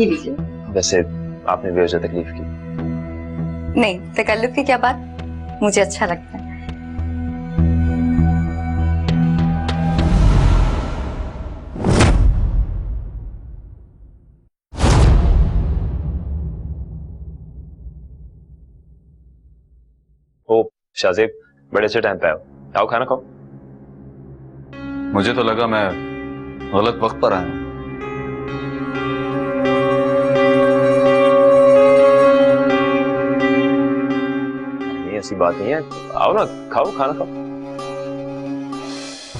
ये लीजिए। वैसे आपने भी वजह तकलीफ की? नहीं, तकल्लुफ की क्या बात, मुझे अच्छा लगता है। ओ शाहजेब, बड़े अच्छे टाइम पे आओ। आओ खाना खाओ। मुझे तो लगा मैं गलत वक्त पर आया हूं। नहीं ऐसी बात नहीं है, आओ ना, खाओ, खाना खाओ।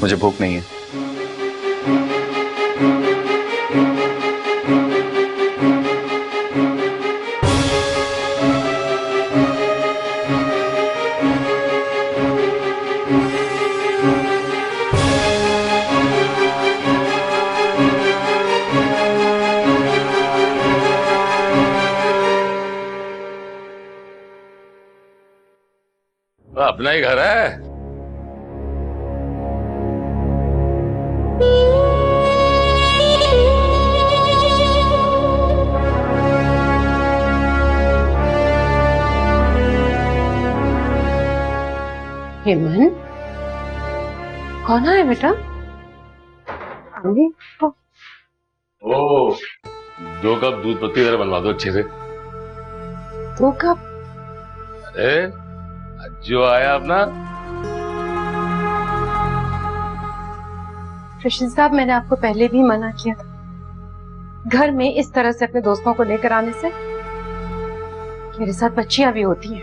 मुझे भूख नहीं है। अपना ही घर है। हेमन, कौन है बेटा? ओ, 2 कप दूध पत्ती जरा बनवा दो अच्छे से। 2 कप? अरे जो आया अपना। ऋषि साहब, मैंने आपको पहले भी मना किया था घर में इस तरह से अपने दोस्तों को लेकर आने से। मेरे साथ बच्चियां भी होती हैं।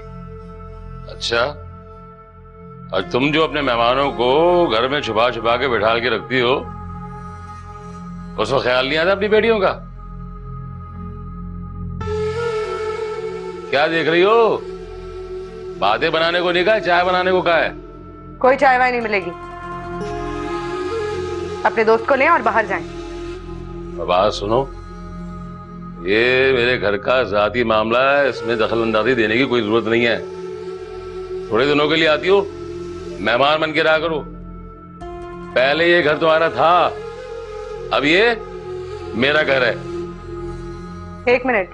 अच्छा, और तुम जो अपने मेहमानों को घर में छुपा छुपा के बिठा के रखती हो, उसको ख्याल नहीं आता अपनी बेटियों का? क्या देख रही हो? बातें बनाने को नहीं कहा, चाय बनाने को कहा है। कोई चाय वाय नहीं मिलेगी। अपने दोस्त को लें और बाहर जाएं। बात सुनो, ये मेरे घर का जाती मामला है, इसमें दखल अंदाजी देने की कोई जरूरत नहीं है। थोड़े दिनों के लिए आती हो, मेहमान बन के रहा करो। पहले ये घर तुम्हारा था, अब ये मेरा घर है। 1 मिनट,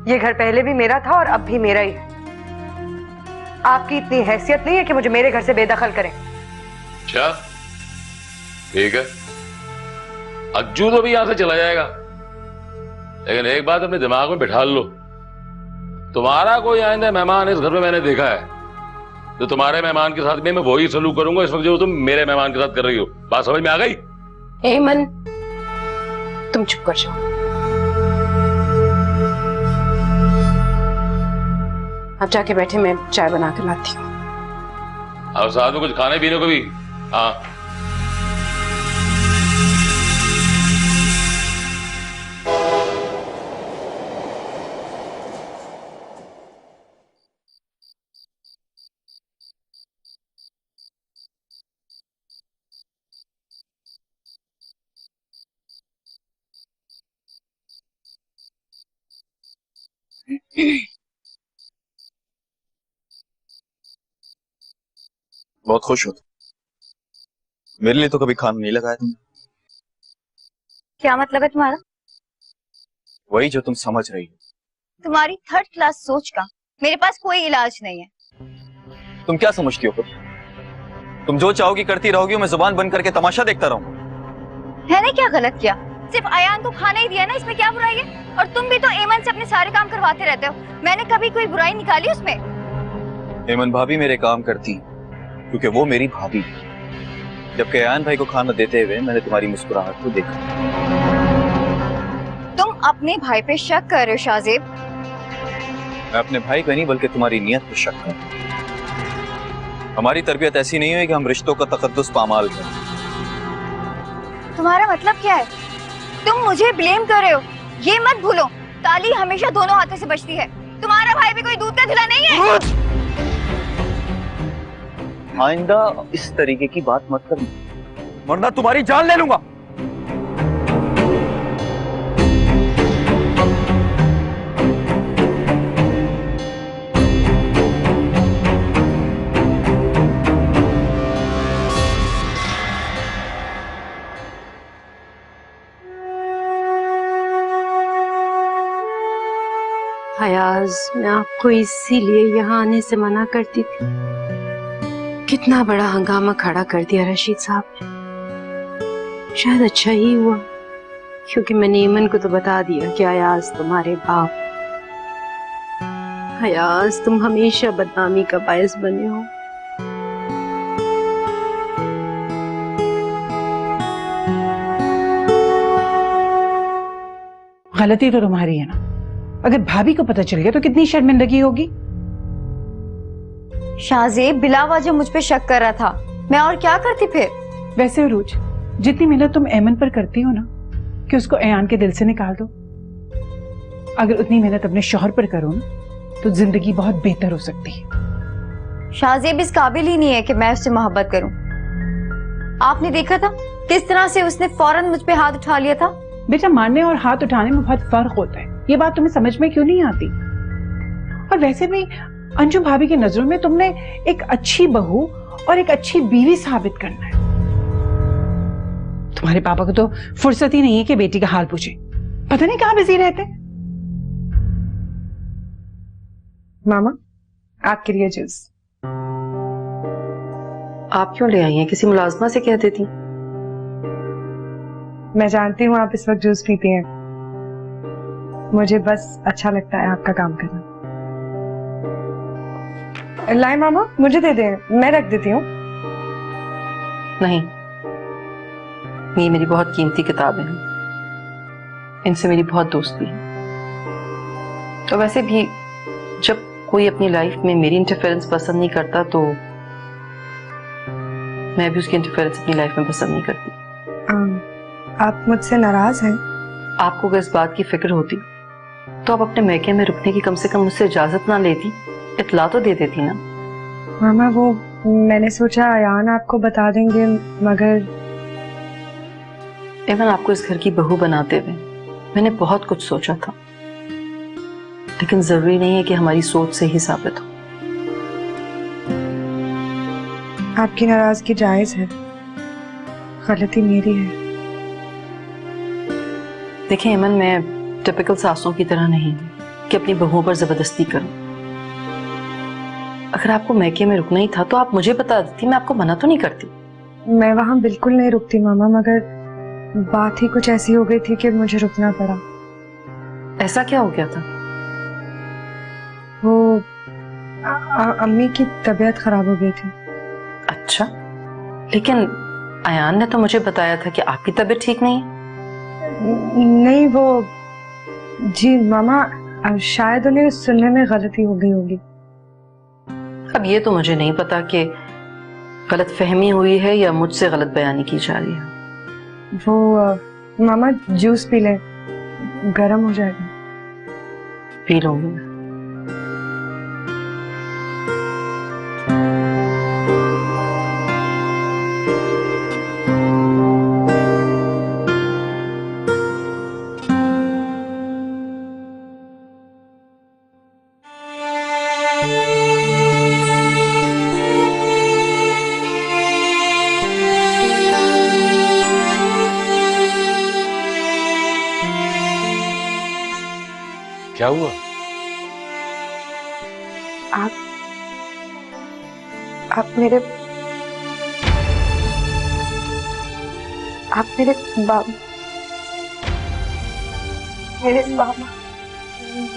ये घर पहले भी मेरा था और अब भी मेरा ही है। आपकी इतनी हैसियत नहीं है कि मुझे मेरे घर से बेदखल करें। अच्छा ठीक है, अज्जू तो भी यहां से चला जाएगा, लेकिन एक बात अपने दिमाग में बिठा लो, तुम्हारा कोई आइंदा मेहमान इस घर में मैंने देखा है, तो तुम्हारे मेहमान के साथ में मैं वही सलूक करूंगा इस वक्त जो तुम मेरे मेहमान के साथ कर रही हो। बात समझ में आ गई? हेमन, तुम चुप कर जाओ। आप जाके बैठे, मैं चाय बना कर लाती हूँ। और साथ में कुछ खाने पीने को भी। हाँ, बहुत खुश हो तुम। मेरे लिए तो कभी खाना नहीं लगाया तुमने। क्या मतलब है तुम्हारा? वही जो तुम समझ रही हो। तुम्हारी 3rd क्लास सोच का मेरे पास कोई इलाज नहीं है। तुम क्या समझती हो खुद? तुम जो चाहोगी करती रहोगी, मैं जुबान बंद करके तमाशा देखता रहूंगा। मैंने क्या गलत किया? सिर्फ अयान तो खाना ही दिया ना, इसमें क्या बुराई है? और तुम भी तो एमन से अपने सारे काम करवाते रहते हो, मैंने कभी कोई बुराई निकाली उसमें? हेमन भाभी मेरे काम करती क्योंकि वो मेरी भाभी। जबकि अयान भाई को खाना देते हुए मैंने तुम्हारी मुस्कुराहट को देखा। तुम अपने भाई पे शक कर रहे हो शाहजेब? मैं अपने भाई पे नहीं बल्कि तुम्हारी नियत पे शक कर। हमारी तरबियत ऐसी नहीं हुई कि हम रिश्तों का तकद्दुस पामाल करें। तुम्हारा मतलब क्या है? तुम मुझे ब्लेम कर रहे हो? ये मत भूलो, ताली हमेशा दोनों हाथों से बजती है। तुम्हारा भाई भी कोई दूध का धुला नहीं है। आइंदा इस तरीके की बात मत करना, वरना तुम्हारी जान ले लूंगा। फयाज, मैं आपको इसीलिए यहाँ आने से मना करती थी। कितना बड़ा हंगामा खड़ा कर दिया रशीद साहब ने। शायद अच्छा ही हुआ, क्योंकि मैंने ईमन को तो बता दिया कि अयाज तुम्हारे बाप। अयाज, तुम हमेशा बदनामी का बायस बने हो। गलती तो तुम्हारी है ना। अगर भाभी को पता चल गया तो कितनी शर्मिंदगी होगी। शाहजेब बिला वजह मुझ पे शक कर रहा था, मैं और क्या करती फिर। वैसे अरूज, जितनी मेहनत तुम ऐमन पर करती हो ना कि उसको ऐयान के दिल से निकाल दो, अगर उतनी मेहनत अपने शौहर पर करो ना तो जिंदगी बहुत बेहतर हो सकती है। शाहजेब इस काबिल ही नहीं है कि मैं उससे मोहब्बत करूं। आपने देखा था किस तरह से उसने फौरन मुझ पे हाथ उठा लिया था। बेटा, मारने और हाथ उठाने में बहुत फर्क होता है। ये बात तुम्हें समझ में क्यों नहीं आती? और वैसे भी अंजुम भाभी की नजरों में तुमने एक अच्छी बहू और एक अच्छी बीवी साबित करना है। तुम्हारे पापा को तो फुर्सत ही नहीं है कि बेटी का हाल पूछे, पता नहीं कहां बिजी रहते। मामा, आपके लिए जूस। आप क्यों ले आई हैं? किसी मुलाजमा से कह देती। मैं जानती हूँ आप इस वक्त जूस पीती हैं, मुझे बस अच्छा लगता है आपका काम करना। लाए मामा, मुझे दे दें, मैं रख देती हूँ। नहीं, ये मेरी बहुत कीमती किताबें हैं, इनसे मेरी बहुत दोस्ती है। तो वैसे भी जब कोई अपनी लाइफ में मेरी इंटरफेरेंस पसंद नहीं करता तो मैं भी उसकी इंटरफेरेंस अपनी लाइफ में पसंद नहीं करती। आप मुझसे नाराज हैं? आपको अगर इस बात की फिक्र होती तो आप अपने मैके में रुकने की कम से कम मुझसे इजाजत ना लेती, इतला तो दे देती ना। मामा, वो मैंने सोचा अयान आपको बता देंगे, मगर इवन आपको इस घर की बहू बनाते हुए मैंने बहुत कुछ सोचा था, लेकिन जरूरी नहीं है कि हमारी सोच से ही साबित हो। आपकी नाराजगी जायज है, गलती मेरी है। देखिए इमन, मैं टिपिकल सासों की तरह नहीं हूं कि अपनी बहुओं पर जबरदस्ती करूं। अगर आपको मैके में रुकना ही था तो आप मुझे बता देती, मैं आपको मना तो नहीं करती। मैं वहां बिल्कुल नहीं रुकती मामा, मगर बात ही कुछ ऐसी हो गई थी कि मुझे रुकना पड़ा। ऐसा क्या हो गया था? वो अम्मी की तबीयत खराब हो गई थी। अच्छा, लेकिन अयान ने तो मुझे बताया था कि आपकी तबीयत ठीक नहीं है। नहीं, वो जी मामा, शायद उन्हें सुनने में गलती हो गई होगी। अब ये तो मुझे नहीं पता कि गलत फहमी हुई है या मुझसे गलत बयानी की जा रही है। वो मामा जूस पी लें, गर्म हो जाएगा। पी लूंगी मैं। क्या हुआ? आप मेरे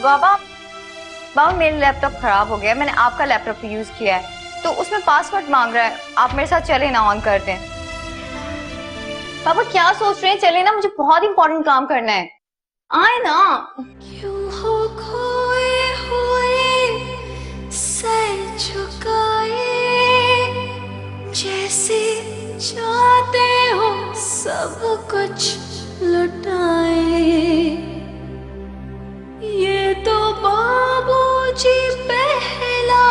बाबा, मेरा लैपटॉप खराब हो गया, मैंने आपका लैपटॉप यूज किया है तो उसमें पासवर्ड मांग रहा है। आप मेरे साथ चले ना, ऑन कर दें। पापा क्या सोच रहे हैं? चले ना, मुझे बहुत इंपॉर्टेंट काम करना है। आए ना। क्यों हो खोए हुए सर झुकाए, जैसे चाहते हो सब कुछ लुटाए। ये तो बाबूजी पहला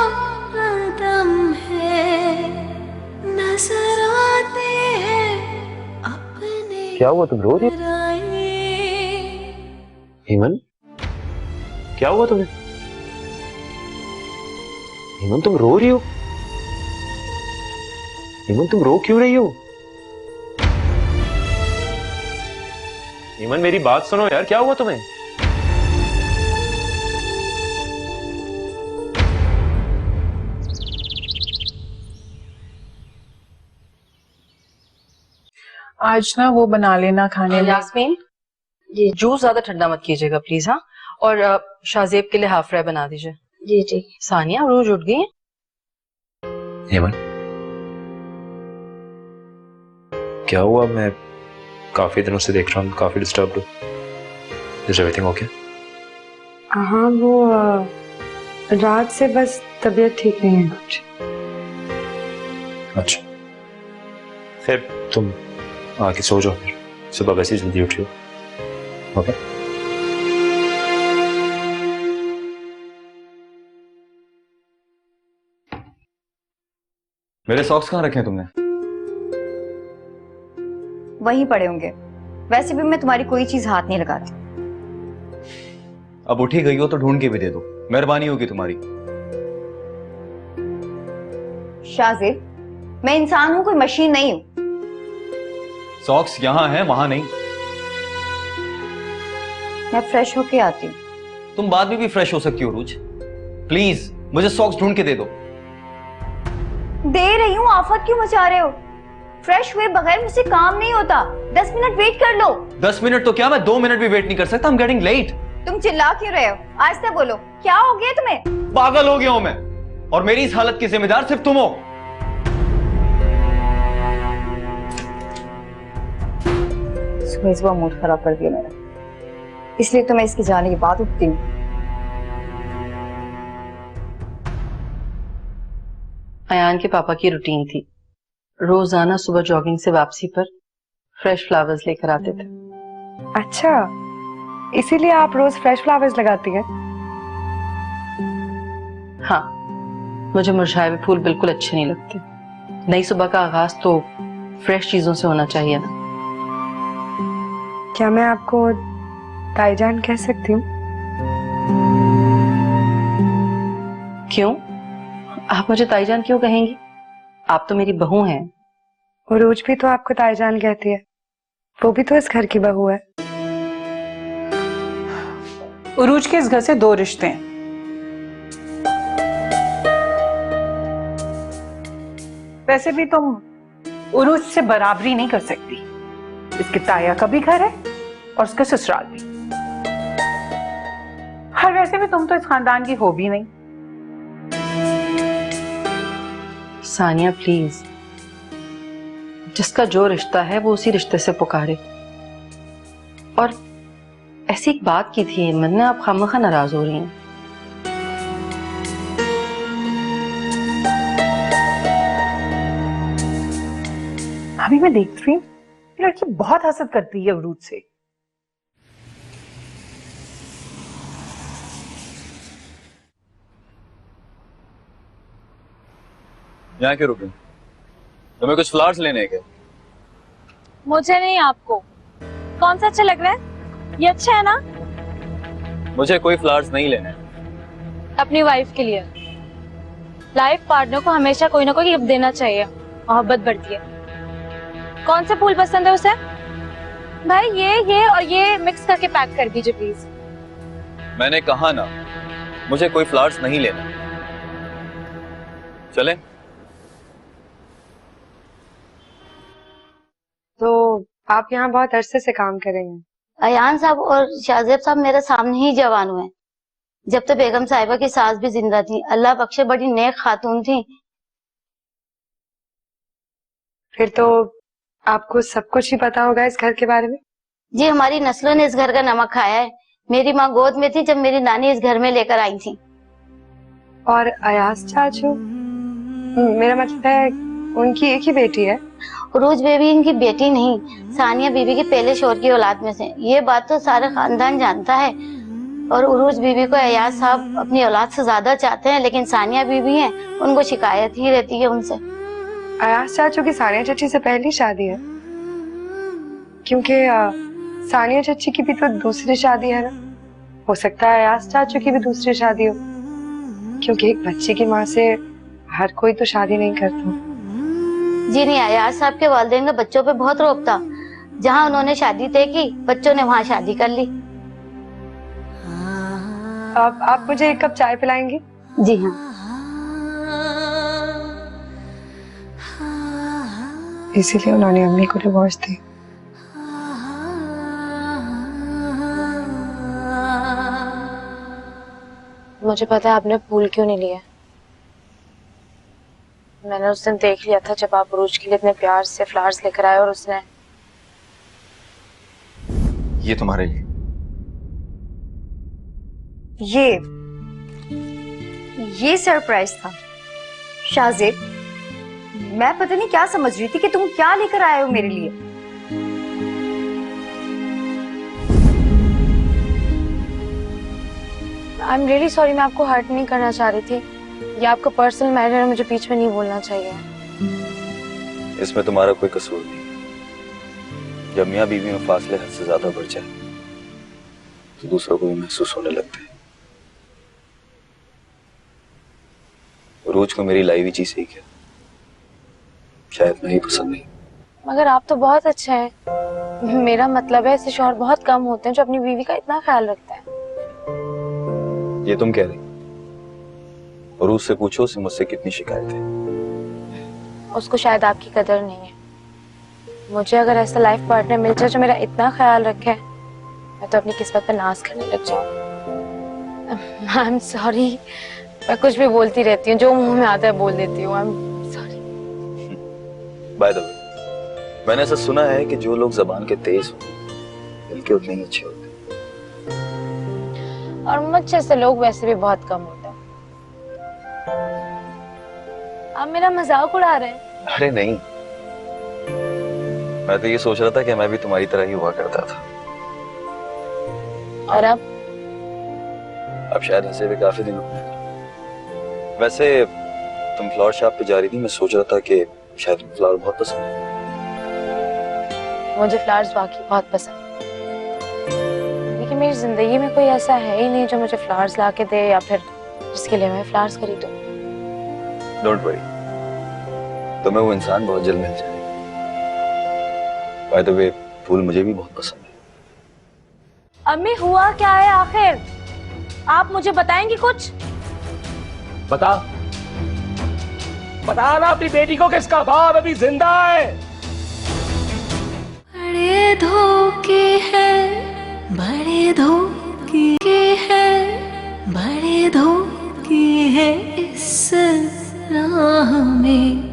कदम है, नजर आते हैं अपने। क्या हुआ, तुम रो रही हो? हेमन, क्या हुआ तुम्हें? हेमन, तुम रो रही हो? हेमन, तुम रो क्यों रही हो? हेमन, मेरी बात सुनो यार, क्या हुआ तुम्हें? आज ना वो बना लेना खाने में। यास्मीन, ये जूस ज्यादा ठंडा मत कीजिएगा प्लीज। हाँ, और शाहजेब के लिए हाफ फ्राई बना दीजिए। जी जी। सानिया रोज उठ गई है। हेमन, क्या हुआ? मैं काफी दिनों से देख रहा हूँ, काफी डिस्टर्ब हूँ। Is everything okay? हाँ, वो रात से बस तबीयत ठीक नहीं है कुछ। अच्छा, फिर तुम आके सो जाओ, फिर सुबह वैसे ही जल्दी उठियो। ओके? मेरे सॉक्स कहाँ रखे हैं तुमने? वहीं पड़े होंगे। वैसे भी मैं तुम्हारी कोई चीज हाथ नहीं लगाती। अब उठी गई हो तो ढूंढ के भी दे दो, मेहरबानी होगी तुम्हारी। शाहजेब, मैं इंसान हूं, कोई मशीन नहीं हूं। सॉक्स यहाँ हैं, वहां नहीं। मैं फ्रेश होके आती हूँ। तुम बाद में भी फ्रेश हो सकती हो रूज। प्लीज मुझे सॉक्स ढूंढ के दे दो। दे रही हूँ, आफत क्यों मचा रहे हो? फ्रेश हुए बगैर मुझसे काम नहीं होता। 10 मिनट वेट कर लो। 10 मिनट तो क्या, मैं 2 मिनट भी वेट नहीं कर सकता। I'm getting late। तुम चिल्ला क्यों रहे हो? आज तक बोलो, क्या हो गया तुम्हें? पागल हो गया हूं मैं, और मेरी इस हालत की जिम्मेदार सिर्फ तुम हो। सुबह मूड खराब कर दिया मेरा, इसलिए तो मैं इसके जाने के बाद उठती हूँ। अयान के पापा की रूटीन थी, रोजाना सुबह जॉगिंग से वापसी पर फ्रेश फ्लावर्स लेकर आते थे। अच्छा, इसीलिए आप रोज फ्रेश फ्लावर्स लगाती हैं? हाँ, मुझे मुरझाए हुए फूल बिल्कुल अच्छे नहीं लगते। नई सुबह का आगाज तो फ्रेश चीजों से होना चाहिए ना। क्या मैं आपको ताईजान कह सकती हूँ? क्यों? आप मुझे ताईजान क्यों कहेंगी? आप तो मेरी बहू हैं। उरूज भी तो आपको ताईजान कहती है, वो भी तो इस घर की बहू है। उरूज के इस घर से 2 रिश्ते हैं। वैसे भी तुम उरूज से बराबरी नहीं कर सकती। इसके ताया का भी घर है और उसका ससुराल भी। हर वैसे भी तुम तो इस खानदान की हो भी नहीं। सानिया प्लीज, जिसका जो रिश्ता है वो उसी रिश्ते से पुकारे। और ऐसी एक बात की थी मैंने, आप खामखा नाराज हो रही हैं। अभी मैं देख रही हूँ ये लड़की बहुत हसद करती है उरूज से। यहाँ क्यों रुके? तुम्हें कुछ फ्लावर्स लेने हैं क्या? मुझे नहीं, आपको। कौन सा अच्छा लग रहा है? ये अच्छा है ना? मुझे कोई फ्लावर्स नहीं लेने। अपनी वाइफ के लिए। लाइफ पार्टनर को हमेशा कोई ना कोई गिफ्ट देना चाहिए, मोहब्बत बढ़ती है। कौन से फूल पसंद है उसे? भाई ये और ये मिक्स करके पैक कर दीजिए प्लीज। मैंने कहा ना, मुझे कोई फ्लावर्स नहीं लेना। चलें? तो आप यहाँ बहुत अरसे से काम कर रहे हैं? अयान साहब और शाहजेब साहब मेरे सामने ही जवान हुए। जब तो बेगम साहिबा की सास भी जिंदा थी, अल्लाह बख्शे बड़ी नेक खातून थी। फिर तो आपको सब कुछ ही पता होगा इस घर के बारे में? जी, हमारी नस्लों ने इस घर का नमक खाया है। मेरी माँ गोद में थी जब मेरी नानी इस घर में लेकर आई थी। और अयाज चाचू, मेरा मतलब है उनकी एक ही बेटी है? उरूज बेबी इनकी बेटी नहीं, सानिया बीबी के पहले शोहर की औलाद में से। ये बात तो सारा खानदान जानता है। और उरूज बीबी को अयाज साहब अपनी औलाद से ज्यादा चाहते हैं, लेकिन सानिया बीबी है, उनको शिकायत ही रहती है उनसे। अयाज चाचू की सानिया चच्ची से पहली शादी है? क्योंकि सानिया चच्ची की भी तो दूसरी शादी है ना। हो सकता है अयाज चाचू की भी दूसरी शादी हो, क्योंकि एक बच्चे की माँ से हर कोई तो शादी नहीं करता। जी नहीं, अयाज साहब के वालिदैन का बच्चों पे बहुत रोक था। जहाँ उन्होंने शादी तय की, बच्चों ने वहाँ शादी कर ली। आप मुझे 1 कप चाय पिलाएंगी? जी हाँ। इसीलिए उन्होंने अम्मी को डिवोर्स दी। मुझे पता है आपने फूल क्यों नहीं लिया। मैंने उस दिन देख लिया था जब आप रोज के लिए इतने प्यार से फ्लावर्स लेकर आए और उसने। ये तुम्हारे लिए। ये सरप्राइज था शाहजेब। मैं पता नहीं क्या समझ रही थी कि तुम क्या लेकर आए हो मेरे लिए। आई एम रियली सॉरी, मैं आपको हर्ट नहीं करना चाह रही थी। ये आपका पर्सनल मैटर है, मुझे बीच में नहीं बोलना चाहिए। इसमें तुम्हारा कोई कसूर नहीं। जब मियाँ बीवी में फासले हद से ज्यादा बढ़ जाए तो दूसरों को भी महसूस होने लगते हैं। रोज को मेरी लाई हुई चीज क्या शायद नहीं पसंद नहीं। मगर आप तो बहुत अच्छे हैं। मेरा मतलब है ऐसे शौहर बहुत कम होते हैं जो अपनी बीवी का इतना ख्याल रखते हैं। ये तुम कह रही और उससे पूछो उसे मुझसे कितनी शिकायत है। उसको शायद आपकी कदर नहीं है। मुझे अगर ऐसा लाइफ पार्टनर मिल जाए जो मेरा इतना ख्याल रखे, मैं तो अपनी किस्मत पे नाज करने लग जाऊँ। आई एम सॉरी, मैं कुछ भी बोलती रहती हूँ, जो मुंह में आता है बोल देती हूँ। I am sorry. By the way, मैंने ऐसा सुना है कि जो लोग जबान के तेज होते दिल के उतने ही अच्छे होते। और मुझ जैसे लोग वैसे भी बहुत कम होते हैं। आप मेरा मजाक उड़ा रहे हैं? अरे नहीं, मैं तो ये सोच रहा था कि मैं भी तुम्हारी तरह ही हुआ करता था। और अब शायद हंसे भी काफी दिन हो गए। वैसे तुम फ्लावर शॉप पे जा रही थी, मैं सोच रहा था कि शायद तुम्हें फ्लावर बहुत पसंद है। मुझे फ्लावर्स वाकई बहुत पसंद है, लेकिन मेरी जिंदगी में कोई ऐसा है ही नहीं जो मुझे फ्लावर्स ला के दे या फिर जिसके लिए मैं फ्लावर्स खरीदूं। डोंट वरी, तुम्हें वो इंसान बहुत जल्द मिल जाएगा। बाय द वे, फूल मुझे भी बहुत पसंद है। अम्मी, हुआ क्या है आखिर? आप मुझे बताएंगी कुछ? बता ना अपनी बेटी को किसका बाप अभी जिंदा है। बड़े धोखे हैं, बड़े धोखे हैं, बड़े धोखे हैं इस राह में।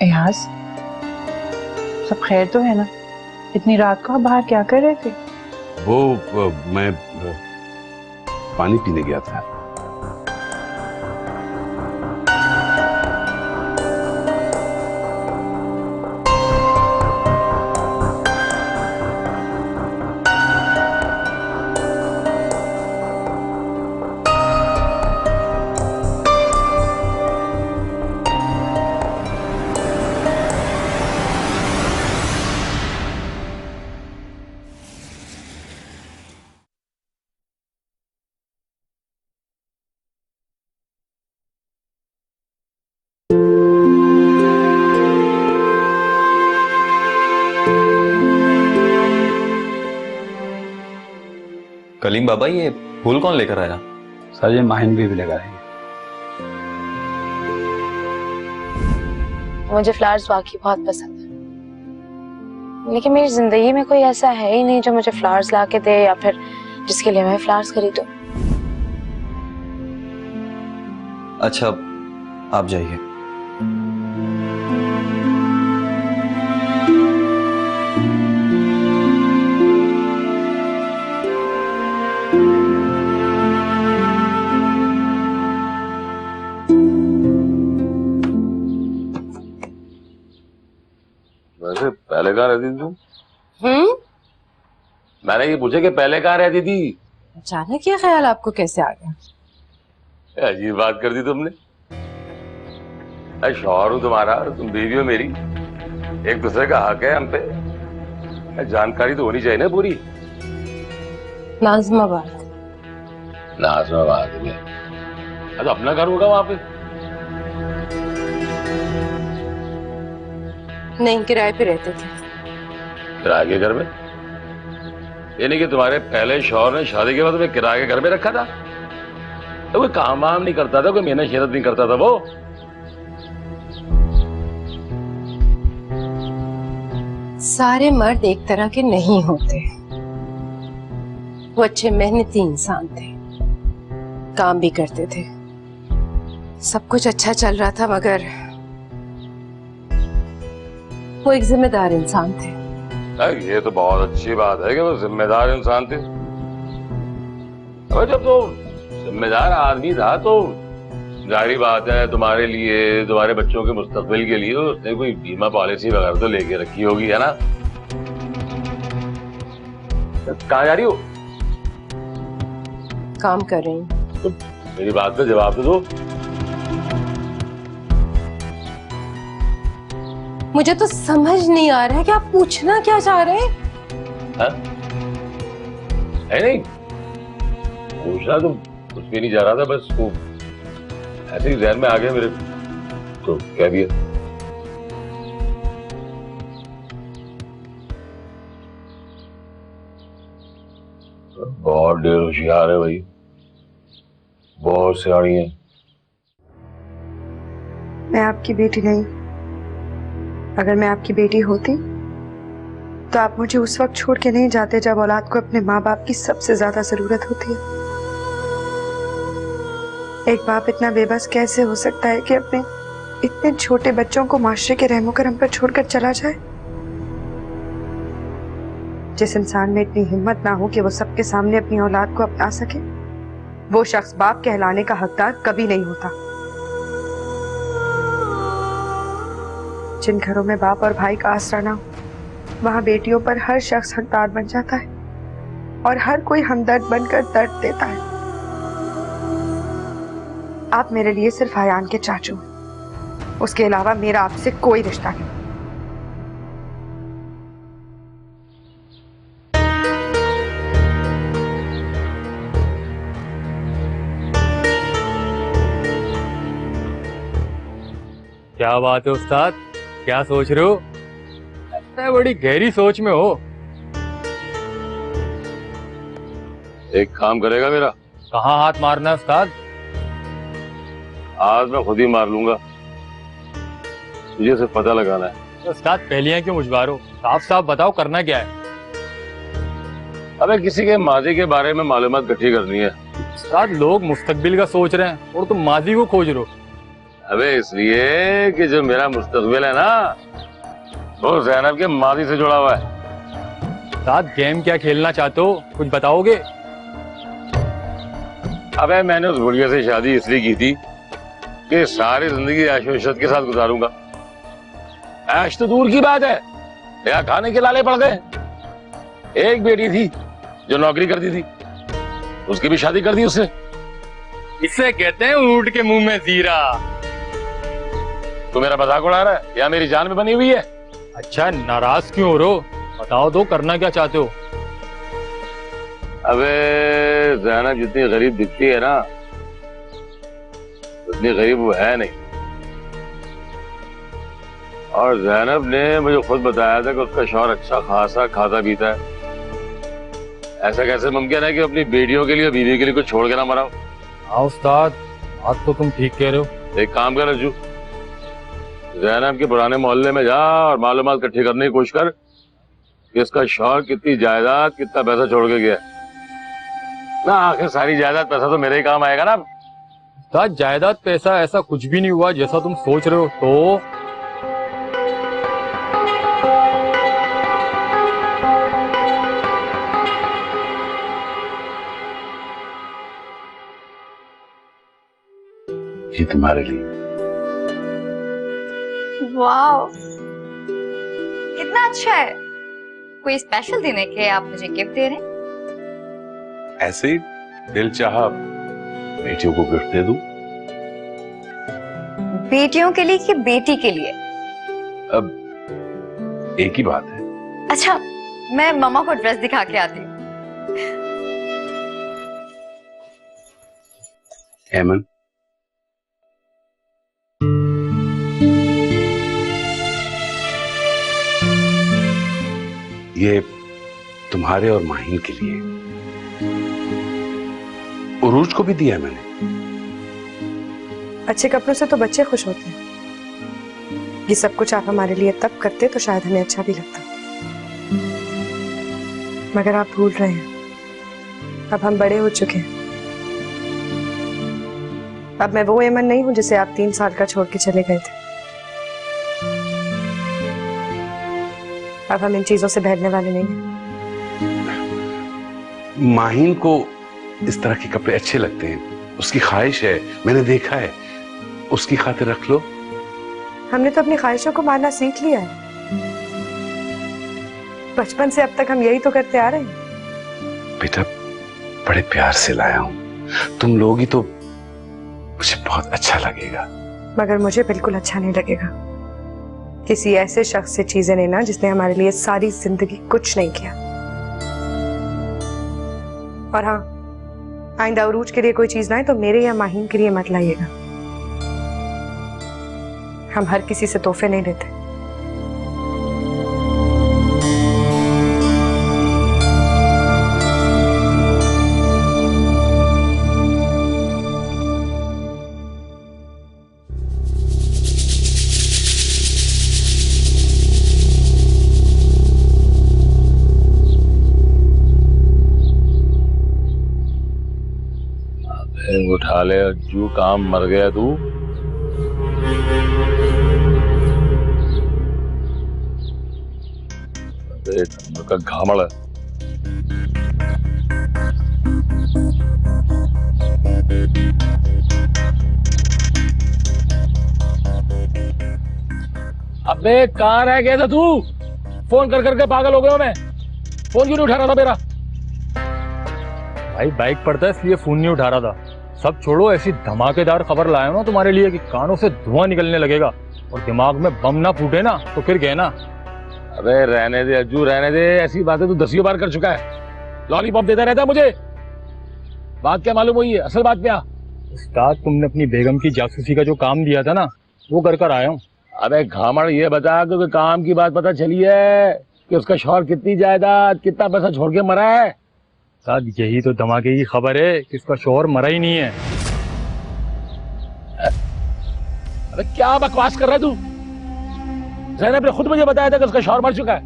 एयाज, सब खैर तो है ना? इतनी रात को आप बाहर क्या कर रहे थे? वो मैं पानी पीने गया था। कलीम बाबा, ये फूल कौन लेकर आया? सर ये माहिन भी लगाएंगे। मुझे फ्लावर्स वाकई बहुत पसंद है, लेकिन मेरी जिंदगी में कोई ऐसा है ही नहीं जो मुझे फ्लावर्स ला के दे या फिर जिसके लिए मैं फ्लावर्स खरीदूं। अच्छा आप जाइए। वैसे पहले कहाँ रहती थी तुम? मैंने ये पूछा कि पहले कहाँ रहती थी? अचानक ये ख्याल आपको कैसे आ गया? अजीब बात कर दी तुमने। मैं शौहर हूँ तुम्हारा, तुम बीवी हो मेरी, एक दूसरे का हक है हम पे। जानकारी तो होनी चाहिए ना पूरी। नाज़िमाबाद। नाज़िमाबाद में तो अपना घर होगा वहां पे? नहीं, किराए पे रहते थे। किराए के घर में? यानी कि तुम्हारे पहले शौहर ने शादी के बाद तुम्हें किराए के घर में रखा था? तो कोई काम वाम नहीं करता था, कोई मेहनत शेहनत नहीं करता था वो? सारे मर्द एक तरह के नहीं होते। वो अच्छे मेहनती इंसान थे, काम भी करते थे, सब कुछ अच्छा चल रहा था, मगर वो एक जिम्मेदार इंसान थे। ये तो बहुत अच्छी बात है कि वो जिम्मेदार इंसान थे। जब तो जिम्मेदार आदमी था तो जाहिर बात है तुम्हारे लिए, तुम्हारे बच्चों के मुस्तकबिल के लिए उसने कोई बीमा पॉलिसी वगैरह तो लेके रखी होगी, है ना? कहाँ जा रही हो? काम कर रही हूँ। तो मेरी बात का जवाब तो दो। मुझे तो समझ नहीं आ रहा है कि आप पूछना क्या चाह रहे हैं। नहीं पूछना तो कुछ भी नहीं जा रहा था, बस वो ऐसे ही ज़हन में आ गया मेरे, तो कह दिया। बहुत ढेर होशियार है भाई, बहुत सियाणी है। मैं आपकी बेटी नहीं, अगर मैं आपकी बेटी होती तो आप मुझे उस वक्त छोड़ के नहीं जाते जब औलाद को अपने माँ बाप की सबसे ज्यादा जरूरत होती है। एक बाप इतना बेबस कैसे हो सकता है कि अपने इतने छोटे बच्चों को माशरे के रहमो करम पर छोड़कर चला जाए? जिस इंसान में इतनी हिम्मत ना हो कि वो सबके सामने अपनी औलाद को अपना सके, वो शख्स बाप कहलाने का हकदार कभी नहीं होता। जिन घरों में बाप और भाई का आसरा ना हो, वहां बेटियों पर हर शख्स हकदार बन जाता है और हर कोई हमदर्द बनकर दर्द देता है। आप मेरे लिए सिर्फ हयान के चाचू हैं, उसके अलावा मेरा आपसे कोई रिश्ता नहीं। क्या बात है उस्ताद, क्या सोच रहे हो? मैं बड़ी गहरी सोच में हो। एक काम करेगा मेरा? कहाँ हाथ मारना है उस्ताद? आज मैं खुद ही मार लूंगा, मुझे सिर्फ पता लगाना है। तो उस्ताद पहलियां क्यों उजगारो, साफ साफ बताओ करना क्या है? अबे किसी के माजी के बारे में मालूमात इकट्ठी करनी है। उस्ताद लोग मुस्तकबिल का सोच रहे हैं और तुम माजी को खोज रहे हो। अबे इसलिए कि जो मेरा मुस्तकबिल है ना, वो ज़ैनब के माजी से जुड़ा हुआ है। साथ गेम क्या खेलना चाहते हो, कुछ बताओगे? अबे मैंने उस बुढ़िया से शादी इसलिए की थी कि सारी जिंदगी ऐश इशरत के साथ गुजारूंगा। ऐश तो दूर की बात है, या खाने के लाले पड़ गए। एक बेटी थी जो नौकरी करती थी, उसकी भी शादी कर दी उससे। इसे कहते हैं ऊंट के मुंह में जीरा। तू मेरा मजाक उड़ा रहा है या मेरी जान में बनी हुई है? अच्छा नाराज क्यों हो रहे हो, बताओ तो करना क्या चाहते हो? अबे ज़ैनब जितनी गरीब दिखती है ना, उतनी गरीब वो है नहीं। और ज़ैनब ने मुझे खुद बताया था कि उसका शौहर अच्छा खासा खाता पीता है। ऐसा कैसे मुमकिन है कि अपनी बेटियों के लिए, बीवी के लिए कुछ छोड़ के ना मरा हो? हाँ उस्ताद, बात तो तुम ठीक कह रहे हो। एक काम कर अज्जू, जैनब के पुराने मोहल्ले में जा और मालूमात इकट्ठी करने की कोशिश कर कि इसका शौहर कितनी जायदाद, कितना पैसा छोड़ के गया ना। आखिर सारी जायदाद पैसा तो मेरे ही काम आएगा ना। उस्ताद जायदाद पैसा ऐसा कुछ भी नहीं हुआ जैसा तुम सोच रहे हो। तो ये तुम्हारे लिए। वाओ, कितना अच्छा है। कोई स्पेशल दिन है कि आप मुझे गिफ्ट दे रहे हैं? ऐसे ही दिल चाहा बेटियों को गिफ्ट दे दूं। बेटियों के लिए कि बेटी के लिए? अब एक ही बात है। अच्छा, मैं मम्मा को ड्रेस दिखा के आती हूँ। ऐमन, ये तुम्हारे और माहिन के लिए। उरूज को भी दिया है मैंने। अच्छे कपड़ों से तो बच्चे खुश होते हैं। ये सब कुछ आप हमारे लिए तब करते तो शायद हमें अच्छा भी लगता, मगर आप भूल रहे हैं, अब हम बड़े हो चुके हैं। अब मैं वो ऐमन नहीं हूं जिसे आप 3 साल का छोड़ के चले गए थे। अब हम इन चीजों से बहलने वाले नहीं हैं। माहिन को इस तरह के कपड़े अच्छे लगते हैं, उसकी ख्वाहिश है, मैंने देखा है। उसकी खातिर रख लो। हमने तो अपनी ख्वाहिशों को मानना सीख लिया है। बचपन से अब तक हम यही तो करते आ रहे हैं। बेटा, बड़े प्यार से लाया हूं, तुम लोगी तो मुझे बहुत अच्छा लगेगा। मगर मुझे बिल्कुल अच्छा नहीं लगेगा किसी ऐसे शख्स से चीजें लेना जिसने हमारे लिए सारी जिंदगी कुछ नहीं किया। और हाँ, आइंदा उरूज के लिए कोई चीज लाए तो मेरे या माहिन के लिए मत लाइएगा। हम हर किसी से तोहफे नहीं लेते। उठा ले अज्जू, काम मर गया तू। का घामड़ है। अबे कहाँ रह गया था तू? फोन कर करके पागल हो गया मैं। फोन क्यों नहीं उठा रहा था मेरा? भाई बाइक पर था इसलिए फोन नहीं उठा रहा था। सब छोड़ो, ऐसी धमाकेदार खबर लाया ना तुम्हारे लिए कि कानों से धुआं निकलने लगेगा और दिमाग में बम ना फूटे ना तो फिर कहना। अबे रहने दे अज्जू, रहने दे। ऐसी बातें तू 10 बार कर चुका है। लॉलीपॉप देता रहता है मुझे। बात क्या मालूम हुई है? असल बात क्या? उस्ताद, तुमने अपनी बेगम की जासूसी का जो काम दिया था ना, वो कर आया हूँ। अबे घामड़, ये बता कि काम की बात पता चली है कि उसका शौहर कितनी जायदाद, कितना पैसा छोड़ के मरा है? साथ यही तो धमाके की खबर है कि उसका शौहर मरा ही नहीं है। अबे क्या बकवास कर रहा है तू? ज़ैनब ने खुद मुझे बताया था कि उसका शौहर मर चुका है,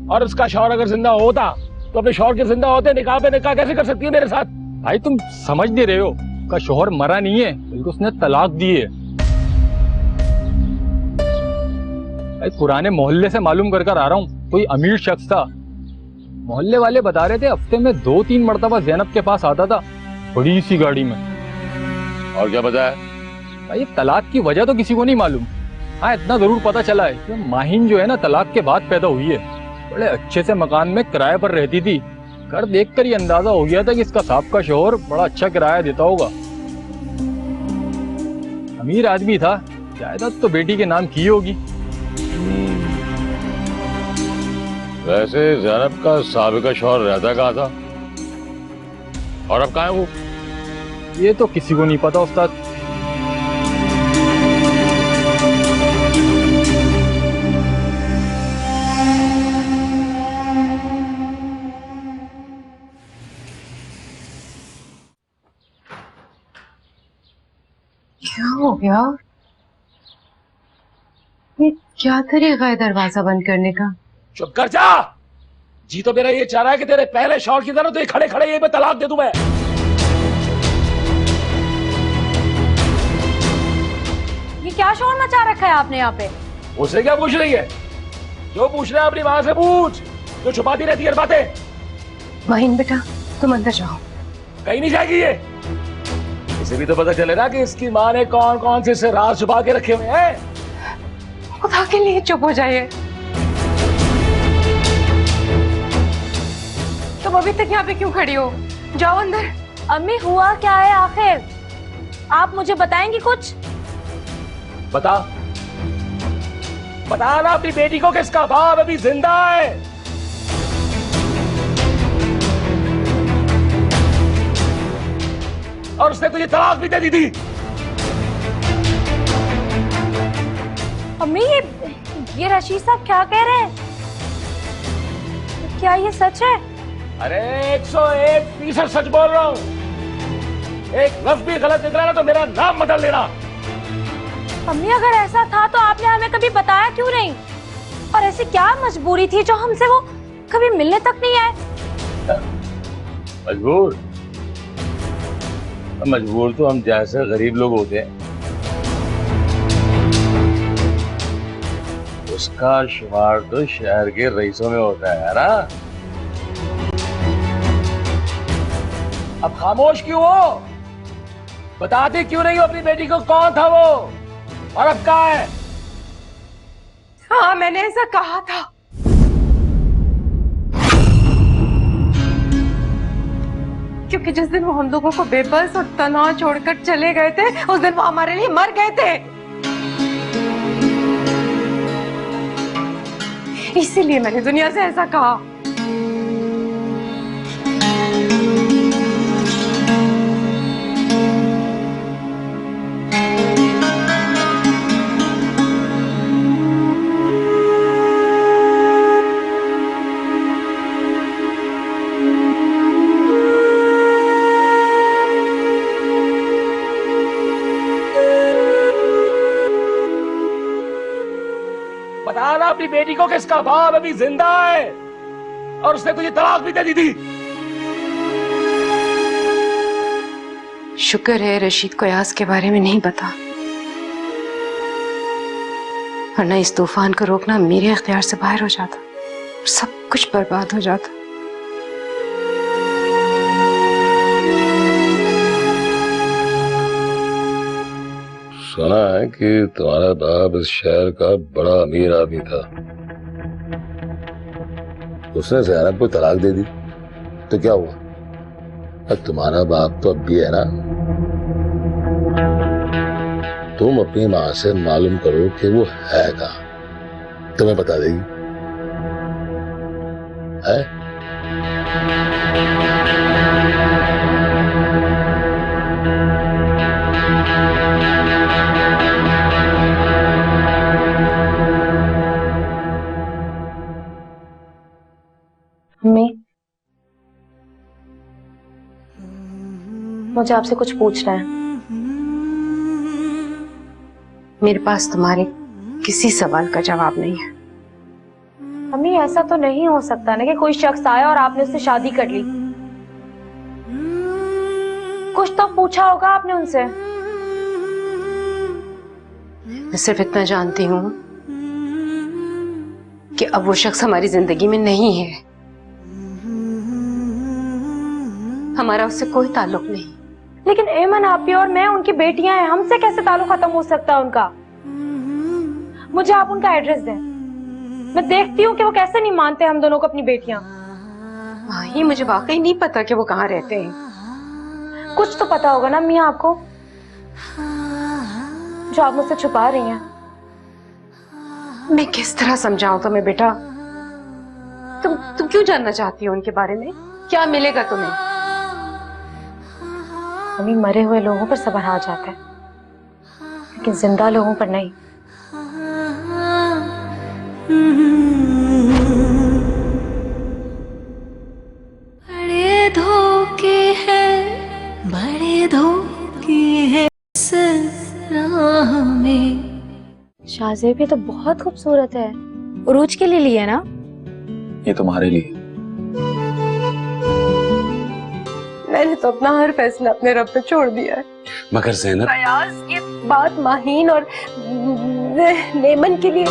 और उसका शौहर अगर जिंदा होता तो अपने शौहर के जिंदा होते निकाह पे निकाह कैसे कर सकती है मेरे साथ? भाई तुम समझ नहीं रहे हो, उसका शौहर मरा नहीं है, बल्कि उसने तलाक दी है। भाई पुराने मोहल्ले से मालूम कर आ रहा हूँ, कोई अमीर शख्स था। मोहल्ले वाले बता रहे थे हफ्ते में 2-3 मरतबा ज़ैनब के पास आता था, बड़ी सी गाड़ी में। और क्या बताया? भाई तलाक की वजह तो किसी को नहीं मालूम। हाँ, इतना जरूर पता चला है कि माहिन जो है ना, तलाक के बाद पैदा हुई है। बड़े अच्छे से मकान में किराए पर रहती थी। घर देखकर ही अंदाजा हो गया था कि इसका साहब का शौहर बड़ा अच्छा किराया देता होगा। अमीर आदमी था, जायदाद तो बेटी के नाम की होगी। वैसे ज़ैनब का साबिका शौहर रहता कहाँ था और अब कहाँ है वो? ये तो किसी को नहीं पता उस्ताद। क्या हो गया? ये क्या तरीका है दरवाजा बंद करने का? चुप कर जा। जी तो मेरा ये चाह रहा है कि तेरे पहले शॉट की तरह तो ये खड़े खड़े ये मैं तलाक दे दूं मैं। ये क्या शोर मचा रखा है आपने यहाँ पे? उससे क्या पूछ रही है? जो पूछ रहा है अपनी माँ से पूछ, जो छुपाती रहती है बातें। माहिन बेटा तुम अंदर जाओ। कहीं नहीं जाएगी ये। इसे भी तो पता चले ना कि इसकी माँ ने कौन कौन से राज छुपा के रखे हुए हैं। खुदा के लिए चुप हो जाइए। तुम अभी तक यहाँ पे क्यों खड़ी हो? जाओ अंदर। अम्मी हुआ क्या है आखिर? आप मुझे बताएंगी कुछ? बता ना अपनी बेटी को किसका बाप अभी जिंदा है। और उसने तुझे तलाक भी दे दी थी। अम्मी ये रशीद साहब क्या कह रहे हैं? क्या ये सच है? अरे 101% सच बोल रहा हूं। एक लफ्ज भी गलत निकला ना तो मेरा नाम बदल देना। अम्मी अगर ऐसा था तो आपने हमें कभी बताया क्यों नहीं? और ऐसी क्या मजबूरी थी जो हमसे वो कभी मिलने तक नहीं आए? मजबूर तो हम जैसे गरीब लोग होते हैं। उसका शुमार तो शहर के रईसों में होता है ना। अब खामोश क्यों हो? बताते क्यों नहीं हो अपनी बेटी को कौन था वो और अब कहाँ है? हाँ मैंने ऐसा कहा था। क्योंकि जिस दिन वो हम लोगों को बेबस और तनाव छोड़कर चले गए थे उस दिन वो हमारे लिए मर गए थे। इसीलिए मैंने दुनिया से ऐसा कहा। बताना अपनी बेटी को किसका बाप अभी जिंदा है और उसने तुझे तलाक भी दे दी थी। शुक्र है रशीद को यास के बारे में नहीं पता, वरना इस तूफान को रोकना मेरे इख्तियार से बाहर हो जाता और सब कुछ बर्बाद हो जाता। सुना है कि तुम्हारा बाप इस शहर का बड़ा अमीर आदमी था। उसने ज़ैनब को तलाक दे दी तो क्या हुआ? अब तुम्हारा बाप तो अब भी है ना। तुम अपनी माँ से मालूम करो कि वो है कहाँ, तुम्हें बता देगी। है? अम्मी मुझे आपसे कुछ पूछना है। मेरे पास तुम्हारे किसी सवाल का जवाब नहीं है। अम्मी ऐसा तो नहीं हो सकता ना कि कोई शख्स आया और आपने उससे शादी कर ली। कुछ तो पूछा होगा आपने उनसे। मैं सिर्फ इतना जानती हूँ कि अब वो शख्स हमारी जिंदगी में नहीं है। हमारा उससे कोई ताल्लुक नहीं। लेकिन एमन आपी और मैं उनकी बेटियां हैं, हमसे कैसे ताल्लुक खत्म हो सकता है उनका? मुझे आप उनका एड्रेस दें, मैं देखती हूँ कि वो कैसे नहीं मानते हम दोनों को अपनी बेटियां। ये मुझे वाकई नहीं पता कि वो कहाँ रहते हैं। कुछ तो पता होगा ना मियाँ आपको जो आप मुझसे छुपा रही हैं। मैं किस तरह समझाऊं तुम्हें बेटा? तुम क्यों जानना चाहती हो उनके बारे में? क्या मिलेगा तुम्हें? अभी मरे हुए लोगों पर सब्र आ जाता है लेकिन जिंदा लोगों पर नहीं। बड़े धोखे हैं, बड़े धोखे हैं। दरवाजे भी तो बहुत खूबसूरत है। उरूज के लिए लिया ना? ये तुम्हारे लिए। मैंने तो अपना हर फैसला अपने रब पे छोड़ दिया है। मगर ज़ैनब, फयाज, ये बात माहीन और नेमन के लिए